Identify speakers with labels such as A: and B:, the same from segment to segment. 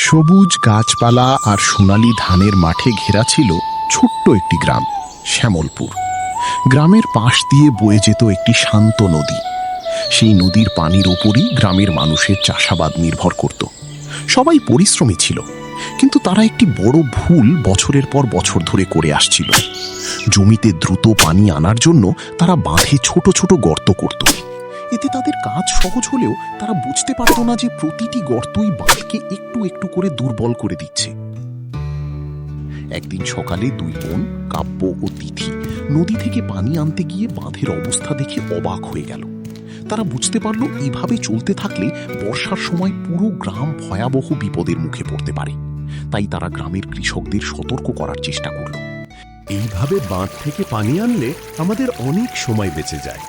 A: সবুজ গাছপালা আর সোনালী ধানের মাঠে ঘেরা ছিল ছোট্ট একটি গ্রাম, শ্যামলপুর। গ্রামের পাশ দিয়ে বয়ে যেত একটি শান্ত নদী। সেই নদীর পানির ওপরই গ্রামের মানুষের চাষাবাদ নির্ভর করত। সবাই পরিশ্রমী ছিল, কিন্তু তারা একটি বড় ভুল বছরের পর বছর ধরে করে আসছিল। জমিতে দ্রুত পানি আনার জন্য তারা বাঁধে ছোট ছোট গর্ত করত। এতে তাদের কাজ সহজ হলেও তারা বুঝতে পারত না যে প্রতিটি গর্তই বাঁধকে একটু একটু করে দুর্বল করে দিচ্ছে। একদিন সকালে দুই বোন, কাব্য ও তিথি, নদী থেকে পানি আনতে গিয়ে বাঁধের অবস্থা দেখে অবাক হয়ে গেল। তারা বুঝতে পারল এভাবে চলতে থাকলে বর্ষার সময় পুরো গ্রাম ভয়াবহ বিপদের মুখে পড়তে পারে। তাই তারা গ্রামের কৃষকদের সতর্ক করার চেষ্টা করল।
B: এইভাবে বাঁধ থেকে পানি আনলে আমাদের অনেক সময় বেঁচে যায়।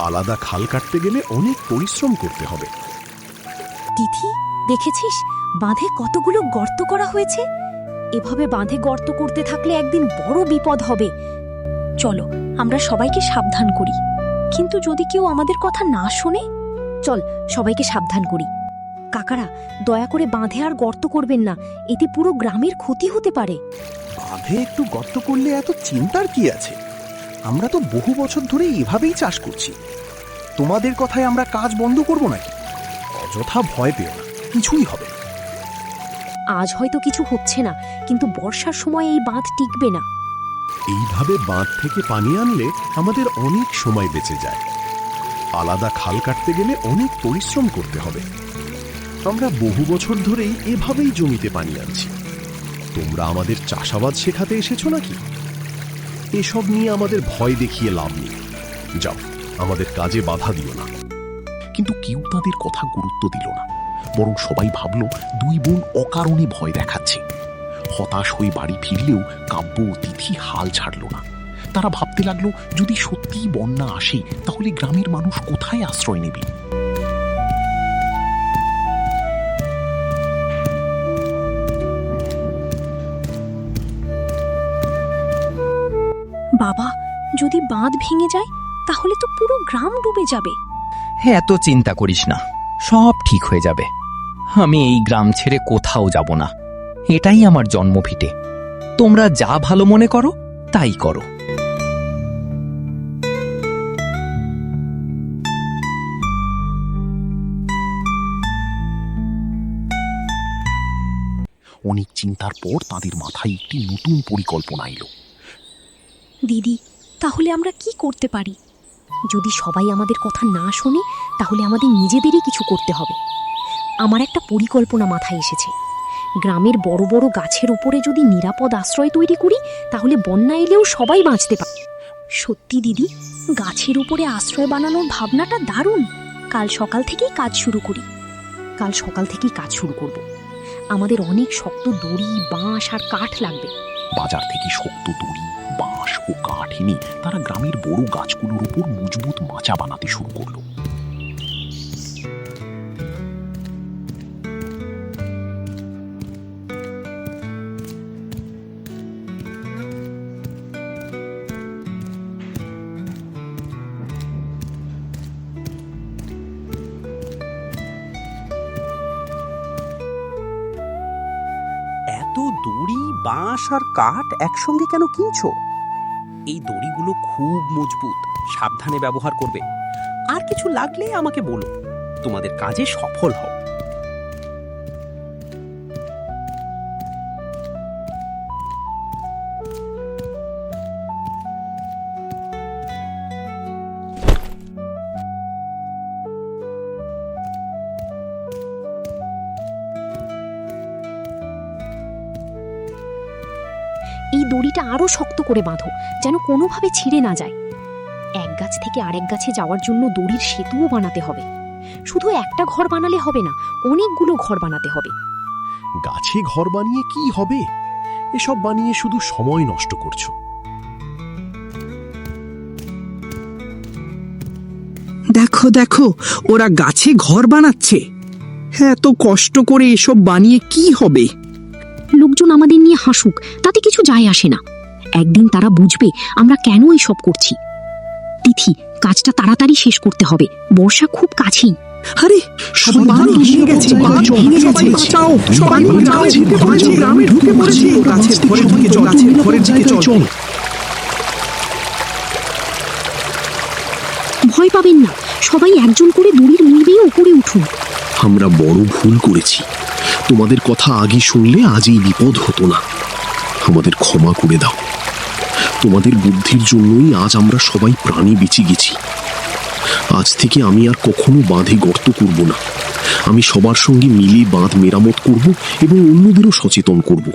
B: আলাদা খাল কাটতে গেলে অনেক পরিশ্রম করতে হবে।
C: তিথি, দেখেছিস বাঁধে কতগুলো গর্ত করা হয়েছে? এভাবে বাঁধে গর্ত করতে থাকলে একদিন বড় বিপদ হবে। চলো আমরা সবাইকে সাবধান করি। কিন্তু যদি কেউ আমাদের কথা না শোনে? চল সবাইকে সাবধান করি। কাকারা, দয়া করে বাঁধে আর গর্ত করবেন না, এতে পুরো গ্রামের ক্ষতি হতে পারে।
A: বাঁধে একটু গর্ত করলে এত চিন্তার কি আছে? আমরা তো বহু বছর ধরে এভাবেই চাষ করছি। তোমাদের কথায় আমরা কাজ বন্ধ করব নাকি? অযথা ভয় পেও না, কিছুই হবে না।
C: আজ হয়তো কিছু হচ্ছে না, কিন্তু বর্ষার সময় এই বাঁধ টিকবে না।
B: এইভাবে বাঁধ থেকে পানি আনলে আমাদের অনেক সময় বেঁচে যায়। আলাদা খাল কাটতে গেলে অনেক পরিশ্রম করতে হবে। আমরা বহু বছর ধরেই এভাবেই জমিতে পানি আনছি। তোমরা আমাদের চাষাবাদ শেখাতে এসেছো নাকি? এসব নিয়ে আমাদের ভয় দেখিয়ে লাভ নেই। যাও, আমাদের কাজে বাধা দিও না।
A: কিন্তু কেউ তাদের কথা গুরুত্ব দিল না, বরং সবাই ভাবল দুই বোন অকারণে ভয় দেখাচ্ছে। হতাশ হয়ে বাড়ি ফিরলেও কাব্য ও তিথি হাল ছাড়ল না। তারা ভাবতে লাগলো, যদি সত্যিই বন্যা আসে তাহলে গ্রামের মানুষ কোথায় আশ্রয় নেবে?
C: বাবা, যদি বাঁধ ভেঙে যায় তাহলে তো পুরো গ্রাম ডুবে যাবে।
D: হ্যাঁ, এত চিন্তা করিস না, সব ঠিক হয়ে যাবে। আমি এই গ্রাম ছেড়ে কোথাও যাব না। এটাই আমার জন্মভিটে। তোমরা যা ভালো মনে করো তাই করো।
A: অনেক চিন্তার পর তাদের মাথায় একটি নতুন পরিকল্পনা এলো।
C: দিদি, তাহলে আমরা কি করতে পারি? যদি সবাই আমাদের কথা না শোনে তাহলে আমাদের নিজেদেরই কিছু করতে হবে। আমার একটা পরিকল্পনা মাথায় এসেছে। গ্রামের বড় বড় গাছের উপরে যদি নিরাপদ আশ্রয় তৈরি করি তাহলে বন্যা এলেও সবাই বাঁচতে পারে। সত্যি দিদি, গাছের উপরে আশ্রয় বানানোর ভাবনাটা দারুণ। কাল সকাল থেকেই কাজ শুরু করব। আমাদের অনেক শক্ত দড়ি, বাঁশ আর কাঠ লাগবে।
A: বাজার থেকে শক্ত দড়ি, বাঁশ ও কাঠ এনে তারা গ্রামের বড় গাছগুলোর উপর মজবুত মাচা বানাতে শুরু করলো।
E: এত দড়ি, বাঁশ আর কাঠ একসঙ্গে কেন কিনছো? এই দড়িগুলো খুব মজবুত, সাবধানে ব্যবহার করবে। আর কিছু লাগলে আমাকে বলো, তোমাদের কাজে সফল হও।
C: এই দড়িটা আরো শক্ত করে বাঁধো, যেন কোনোভাবে ছিঁড়ে না যায়। এক গাছ থেকে আরেক গাছে যাওয়ার জন্য দড়ির সেতুও বানাতে হবে। শুধু একটা ঘর বানালে হবে না, অনেকগুলো ঘর বানাতে হবে।
B: গাছে ঘর বানিয়ে কি হবে? এসব বানিয়ে শুধু সময় নষ্ট করছো।
F: দেখো দেখো, ওরা গাছে ঘর বানাচ্ছে। হ্যাঁ, এত কষ্ট করে এসব বানিয়ে কি হবে?
C: লোকজন আমাদের নিয়ে হাসুক, তাতে কিছু যায় আসে না। একদিন তারা বুঝবে আমরা কেন এসব করছি। তিথি, কাজটা তাড়াতাড়ি শেষ করতে হবে, বর্ষা খুব কাছেই।
F: আরে সবাই বাঁধ ভেঙে গেছে, বাঁধ ভেঙে গেছে, বাঁচাও, সবাই গ্রামে ঢুকে পড়েছে, গাছের ঘরে ঢুকে চল, গাছের ঘরের দিকে চল।
C: ভয় পাবেন না, সবাই একজন করে দড়ির মুল বেয়ে উপরে উঠুন।
B: আমরা বড় ভুল করেছি, তোমাদের কথা আগে শুনলে আজ এই বিপদ হতো না। আমাদের ক্ষমা করে দাও, তোমাদের বুদ্ধির জন্যই আজ আমরা সবাই প্রাণে বেঁচে গেছি। আজ থেকে আমি আর কখনো বাঁধে গর্ত করব না। আমি সবার সঙ্গে মিলে বাঁধ মেরামত করব এবং অন্যদেরও সচেতন করব।